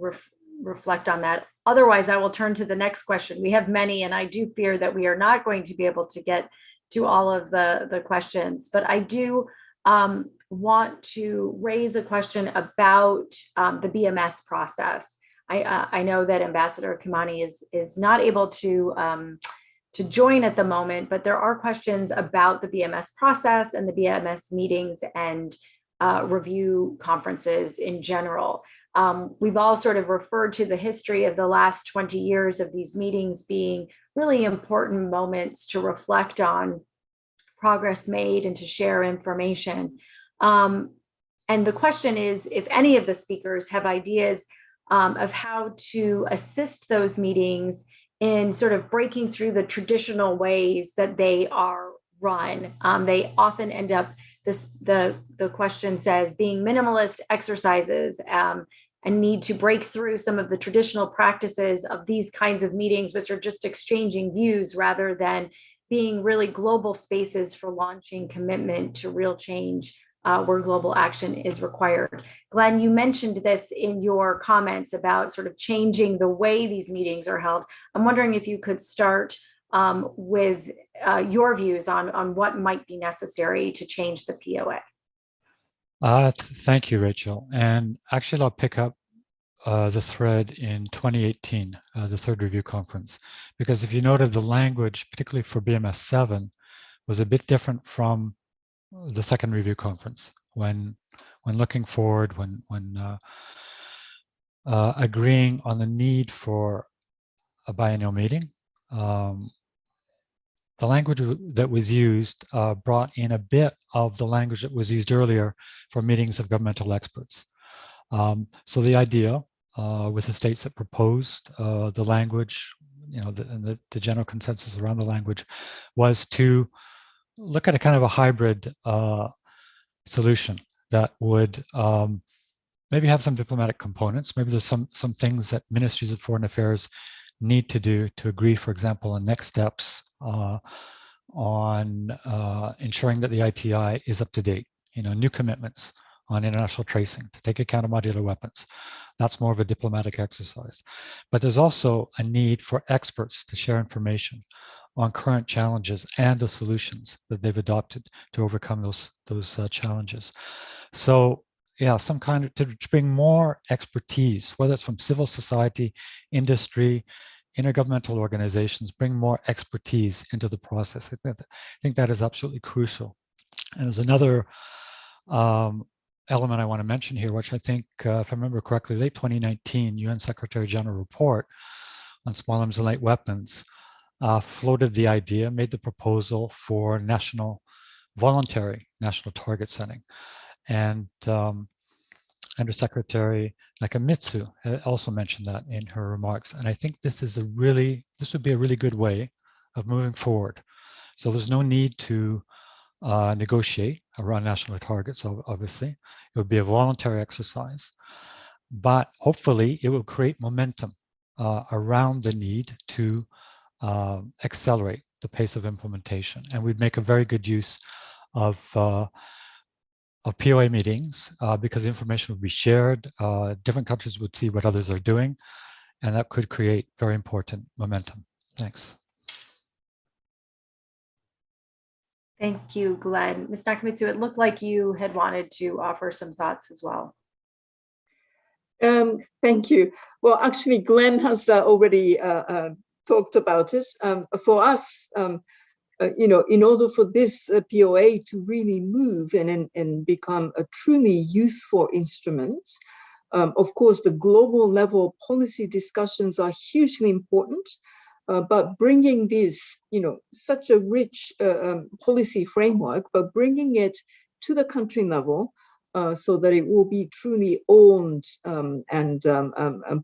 reflect on that. Otherwise, I will turn to the next question. We have many, and I do fear that we are not going to be able to get to all of the questions, but I do want to raise a question about the BMS process. I know that Ambassador Kimani is not able to join at the moment, but there are questions about the BMS process and the BMS meetings and review conferences in general. We've all sort of referred to the history of the last 20 years of these meetings being really important moments to reflect on progress made and to share information. And the question is, if any of the speakers have ideas of how to assist those meetings in sort of breaking through the traditional ways that they are run. They often end up, the question says, being minimalist exercises, and need to break through some of the traditional practices of these kinds of meetings, which are just exchanging views rather than being really global spaces for launching commitment to real change where global action is required. Glenn, you mentioned this in your comments about sort of changing the way these meetings are held. I'm wondering if you could start with your views on what might be necessary to change the POA. Thank you, Rachel. And actually, I'll pick up the thread in 2018, the third review conference, because if you noted, the language, particularly for BMS 7, was a bit different from the second review conference. When looking forward, when agreeing on the need for a biennial meeting, the language that was used brought in a bit of the language that was used earlier for meetings of governmental experts. So the idea with the states that proposed the language, the general consensus around the language, was to look at a kind of a hybrid solution that would maybe have some diplomatic components. Maybe there's some things that ministries of foreign affairs need to do to agree, for example, on next steps on ensuring that the ITI is up to date. New commitments on international tracing to take account of modular weapons. That's more of a diplomatic exercise. But there's also a need for experts to share information on current challenges and the solutions that they've adopted to overcome those challenges. So yeah, some kind of, to bring more expertise, whether it's from civil society, industry, intergovernmental organizations, bring more expertise into the process. I think that is absolutely crucial. And there's another element I want to mention here, which I think, if I remember correctly, late 2019, UN Secretary General report on small arms and light weapons floated the idea, made the proposal for voluntary national target setting. And Undersecretary Nakamitsu also mentioned that in her remarks. And I think this would be a really good way of moving forward. So there's no need to negotiate around national targets, obviously. It would be a voluntary exercise, but hopefully it will create momentum around the need to accelerate the pace of implementation. And we'd make a very good use of POA meetings because information would be shared. Different countries would see what others are doing, and that could create very important momentum. Thanks. Thank you, Glenn. Ms. Nakamitsu, it looked like you had wanted to offer some thoughts as well. Thank you. Well, actually, Glenn has already talked about it. For us, in order for this POA to really move and become a truly useful instrument, of course, the global level policy discussions are hugely important. But bringing this, such a rich policy framework, but bringing it to the country level so that it will be truly owned and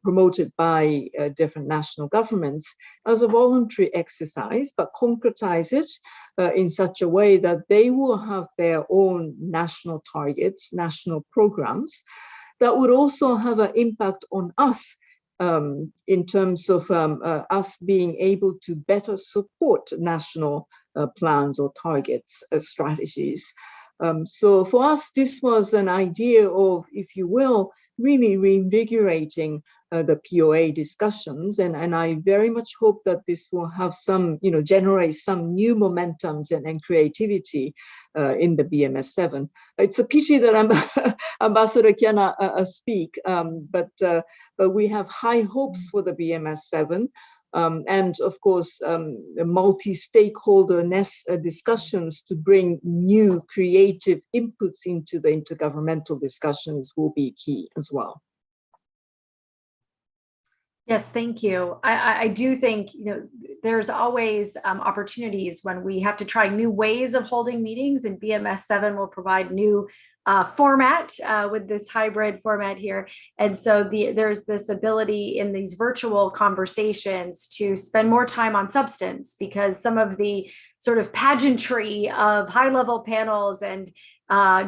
promoted by different national governments as a voluntary exercise, but concretize it in such a way that they will have their own national targets, national programs that would also have an impact on us in terms of us being able to better support national plans or targets, strategies. So for us, this was an idea of, if you will, really reinvigorating the POA discussions. And I very much hope that this will have some, generate some new momentums and creativity in the BMS 7. It's a pity that Ambassador cannot speak, but we have high hopes for the BMS 7. And of course, multi-stakeholder discussions to bring new creative inputs into the intergovernmental discussions will be key as well. Yes, thank you. I do think, there's always opportunities when we have to try new ways of holding meetings, and BMS 7 will provide new format with this hybrid format here. And so there's this ability in these virtual conversations to spend more time on substance, because some of the sort of pageantry of high-level panels and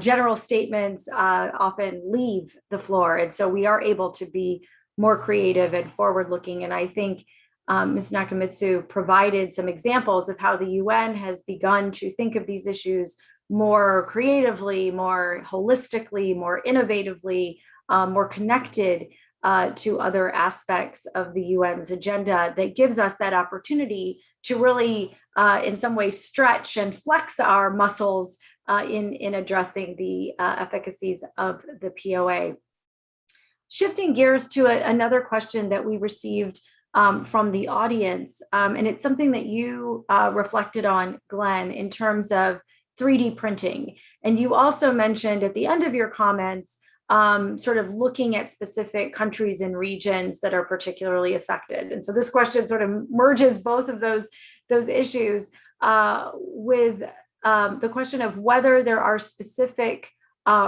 general statements often leave the floor. And so we are able to be more creative and forward-looking. And I think Ms. Nakamitsu provided some examples of how the UN has begun to think of these issues more creatively, more holistically, more innovatively, more connected to other aspects of the UN's agenda, that gives us that opportunity to really, in some ways, stretch and flex our muscles in addressing the efficacies of the POA. Shifting gears to another question that we received from the audience, and it's something that you reflected on, Glenn, in terms of 3D printing. And you also mentioned at the end of your comments, sort of looking at specific countries and regions that are particularly affected. And so this question sort of merges both of those issues with the question of whether there are specific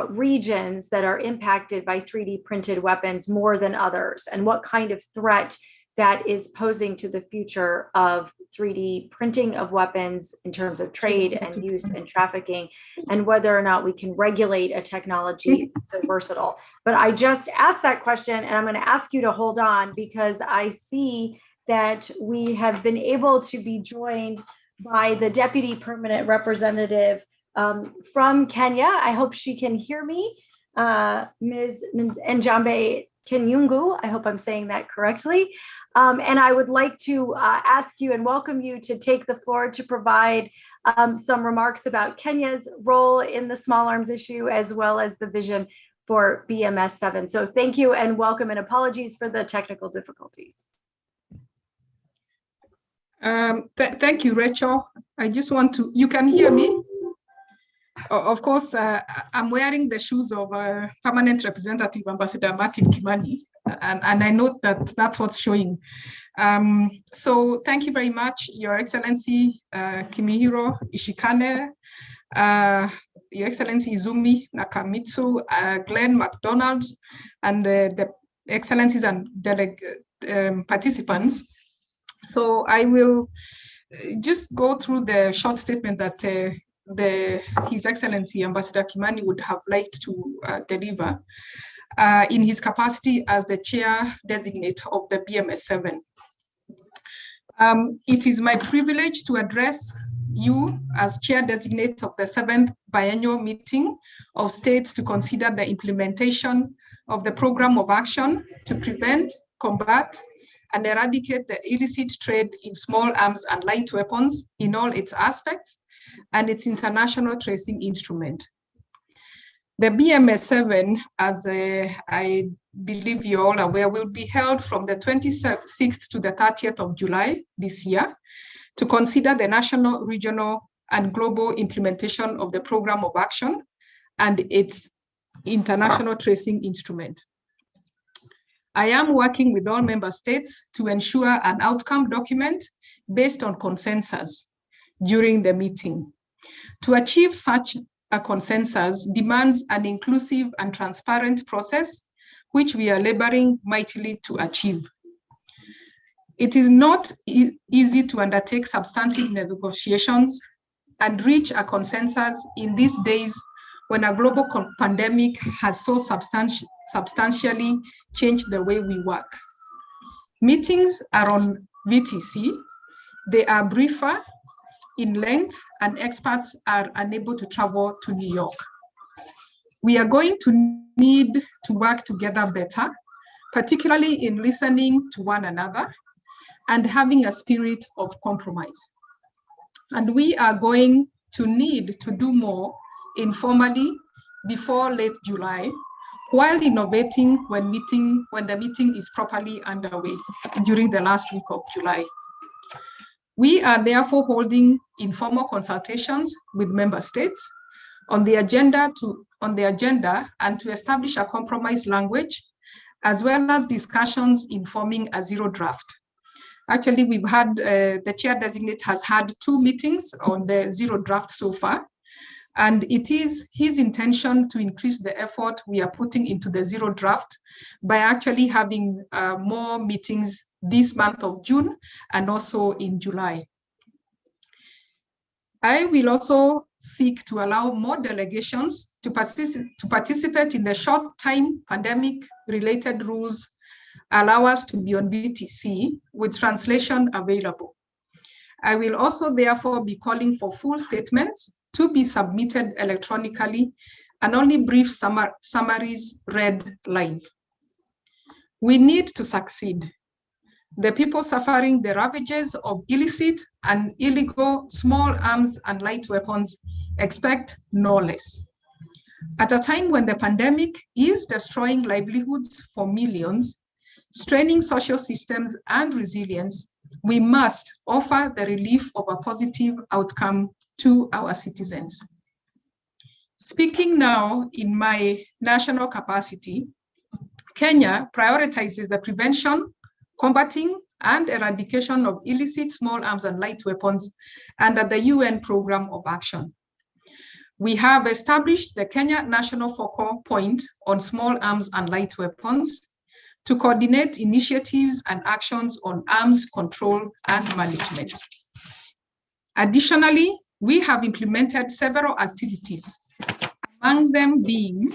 regions that are impacted by 3D printed weapons more than others, and what kind of threat that is posing to the future of 3D printing of weapons in terms of trade and use and trafficking, and whether or not we can regulate a technology so versatile. But I just asked that question, and I'm going to ask you to hold on, because I see that we have been able to be joined by the Deputy Permanent Representative from Kenya. I hope she can hear me. Ms. Njambe Kenyungu, I hope I'm saying that correctly. And I would like to ask you and welcome you to take the floor to provide some remarks about Kenya's role in the small arms issue, as well as the vision for BMS 7. So thank you and welcome, and apologies for the technical difficulties. Thank you, Rachel. I just want to, you can hear me? Of course, I'm wearing the shoes of Permanent Representative Ambassador Martin Kimani, and I note that that's what's showing. So thank you very much, Your Excellency Kimihiro Ishikane, Your Excellency Izumi Nakamitsu, Glenn McDonald, and the Excellencies and participants. So I will just go through the short statement that His Excellency Ambassador Kimani would have liked to deliver in his capacity as the chair designate of the BMS 7. It is my privilege to address you as chair designate of the 7th biennial meeting of states to consider the implementation of the program of action to prevent, combat, and eradicate the illicit trade in small arms and light weapons in all its aspects, and its international tracing instrument. The BMS 7, as I believe you're all aware, will be held from the 26th to the 30th of July this year to consider the national, regional, and global implementation of the program of action and its international tracing instrument. I am working with all member states to ensure an outcome document based on consensus during the meeting. To achieve such a consensus demands an inclusive and transparent process, which we are laboring mightily to achieve. It is not easy to undertake substantive negotiations and reach a consensus in these days when a global pandemic has so substantially changed the way we work. Meetings are on VTC. They are briefer in length, and experts are unable to travel to New York. We are going to need to work together better, particularly in listening to one another and having a spirit of compromise. And we are going to need to do more informally before late July, while innovating when the meeting is properly underway during the last week of July. We are therefore holding informal consultations with member states on the agenda and to establish a compromise language as well as discussions in forming a zero draft. Actually, we've had, the chair designate has had 2 meetings on the zero draft so far, and it is his intention to increase the effort we are putting into the zero draft by actually having more meetings this month of June and also in July. I will also seek to allow more delegations to participate in the short-time pandemic-related rules allow us to be on VTC with translation available. I will also therefore be calling for full statements to be submitted electronically and only brief summaries read live. We need to succeed. The people suffering the ravages of illicit and illegal small arms and light weapons expect no less. At a time when the pandemic is destroying livelihoods for millions, straining social systems and resilience, we must offer the relief of a positive outcome to our citizens. Speaking now in my national capacity, Kenya prioritizes the prevention, combating, and eradication of illicit small arms and light weapons under the UN Program of Action. We have established the Kenya National Focal Point on Small Arms and Light Weapons to coordinate initiatives and actions on arms control and management. Additionally, we have implemented several activities, among them being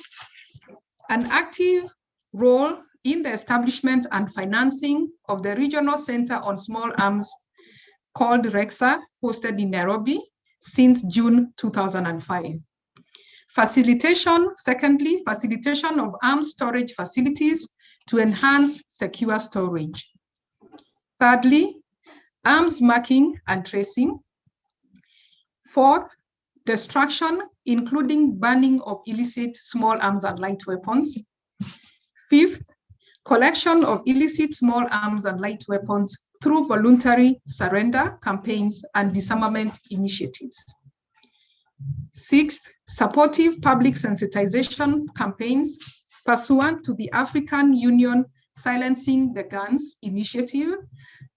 an active role in the establishment and financing of the Regional Center on Small Arms called REXA, hosted in Nairobi since June 2005. Secondly, facilitation of arms storage facilities to enhance secure storage. Thirdly, arms marking and tracing. Fourth, destruction, including banning of illicit small arms and light weapons. Fifth, collection of illicit small arms and light weapons through voluntary surrender campaigns and disarmament initiatives. Sixth, supportive public sensitization campaigns pursuant to the African Union Silencing the Guns initiative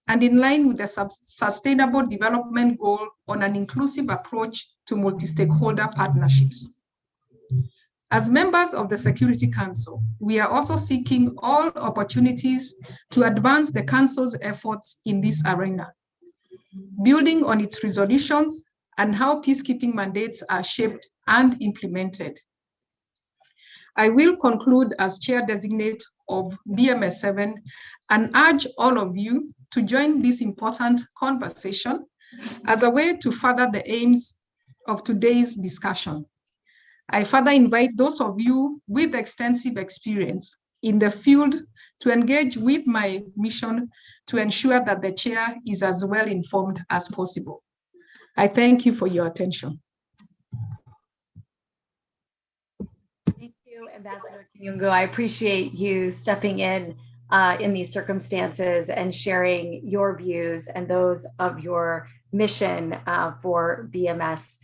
and in line with the Sustainable Development Goal on an inclusive approach to multi-stakeholder partnerships. As members of the Security Council, we are also seeking all opportunities to advance the Council's efforts in this arena, building on its resolutions and how peacekeeping mandates are shaped and implemented. I will conclude as chair designate of BMS 7 and urge all of you to join this important conversation as a way to further the aims of today's discussion. I further invite those of you with extensive experience in the field to engage with my mission to ensure that the chair is as well informed as possible. I thank you for your attention. Thank you, Ambassador Kinyungu. I appreciate you stepping in these circumstances and sharing your views and those of your mission for BMS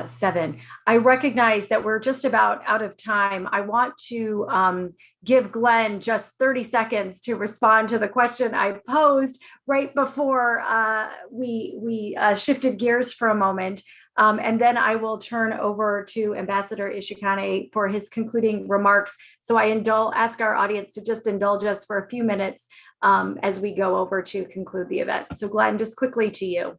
7. I recognize that we're just about out of time. I want to give Glenn just 30 seconds to respond to the question I posed right before we shifted gears for a moment. And then I will turn over to Ambassador Ishikane for his concluding remarks. So I ask our audience to just indulge us for a few minutes as we go over to conclude the event. So Glenn, just quickly to you.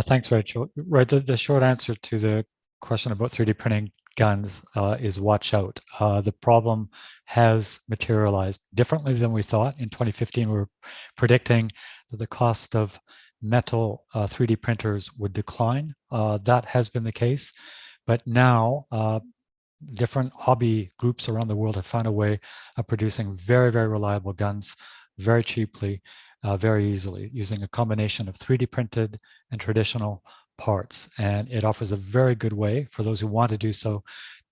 Thanks, Rachel. Right, the short answer to the question about 3D printing guns is watch out. The problem has materialized differently than we thought. In 2015, we were predicting that the cost of metal 3D printers would decline. That has been the case, but now different hobby groups around the world have found a way of producing very, very reliable guns very cheaply, very easily, using a combination of 3D printed and traditional parts. And it offers a very good way for those who want to do so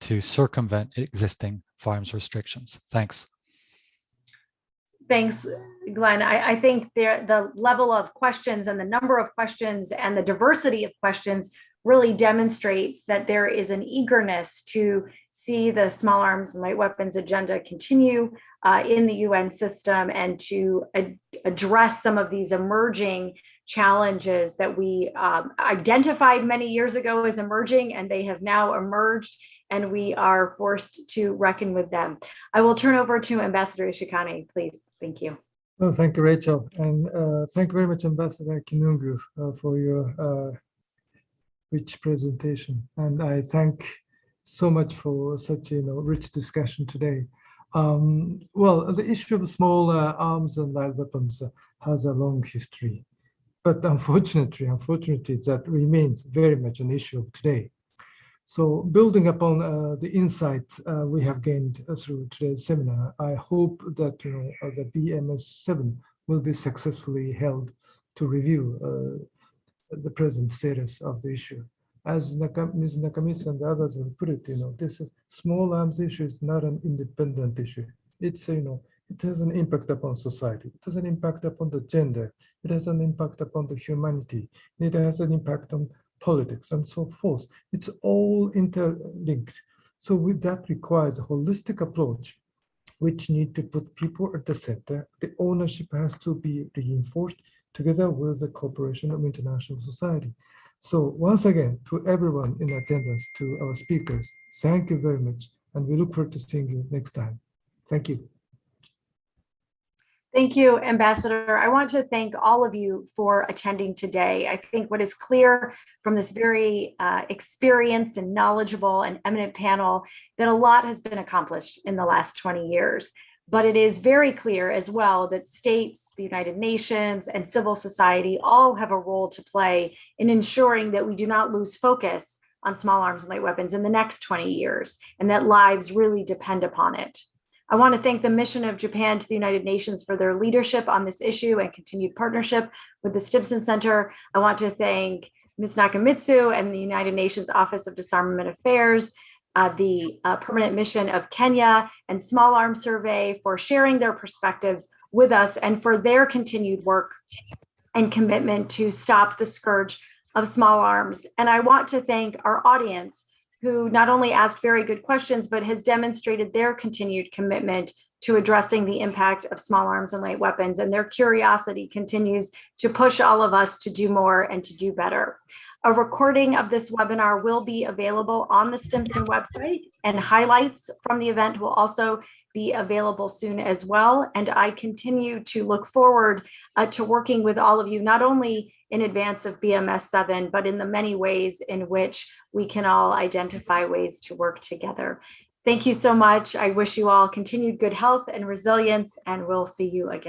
to circumvent existing firearms restrictions. Thanks. Thanks, Glenn. I think the level of questions and the number of questions and the diversity of questions really demonstrates that there is an eagerness to see the small arms and light weapons agenda continue in the UN system and to address some of these emerging challenges that we identified many years ago as emerging, and they have now emerged, and we are forced to reckon with them. I will turn over to Ambassador Ishikane, please. Thank you. Well, thank you, Rachel. And thank you very much, Ambassador Kinungu, for your rich presentation. And I thank so much for such a rich discussion today. Well, the issue of the small arms and light weapons has a long history. But unfortunately, that remains very much an issue of today. So building upon the insights we have gained through today's seminar, I hope that the BMS 7 will be successfully held to review the present status of the issue. As Ms. Nakamitsu and the others have put it, this is small arms issue is not an independent issue. It's it has an impact upon society. It has an impact upon the gender. It has an impact upon the humanity. It has an impact on politics and so forth. It's all interlinked. So that requires a holistic approach, which need to put people at the center. The ownership has to be reinforced together with the cooperation of international society. So once again, to everyone in attendance, to our speakers, thank you very much. And we look forward to seeing you next time. Thank you. Thank you, Ambassador. I want to thank all of you for attending today. I think what is clear from this very experienced and knowledgeable and eminent panel that a lot has been accomplished in the last 20 years. But it is very clear as well that states, the United Nations, and civil society all have a role to play in ensuring that we do not lose focus on small arms and light weapons in the next 20 years, and that lives really depend upon it. I want to thank the mission of Japan to the United Nations for their leadership on this issue and continued partnership with the Stimson Center. I want to thank Ms. Nakamitsu and the United Nations Office of Disarmament Affairs, the permanent mission of Kenya and Small Arms Survey for sharing their perspectives with us and for their continued work and commitment to stop the scourge of small arms. And I want to thank our audience, who not only asked very good questions, but has demonstrated their continued commitment to addressing the impact of small arms and light weapons. And their curiosity continues to push all of us to do more and to do better. A recording of this webinar will be available on the Stimson website, and highlights from the event will also be available soon as well. And I continue to look forward to working with all of you, not only in advance of BMS 7, but in the many ways in which we can all identify ways to work together. Thank you so much. I wish you all continued good health and resilience, and we'll see you again.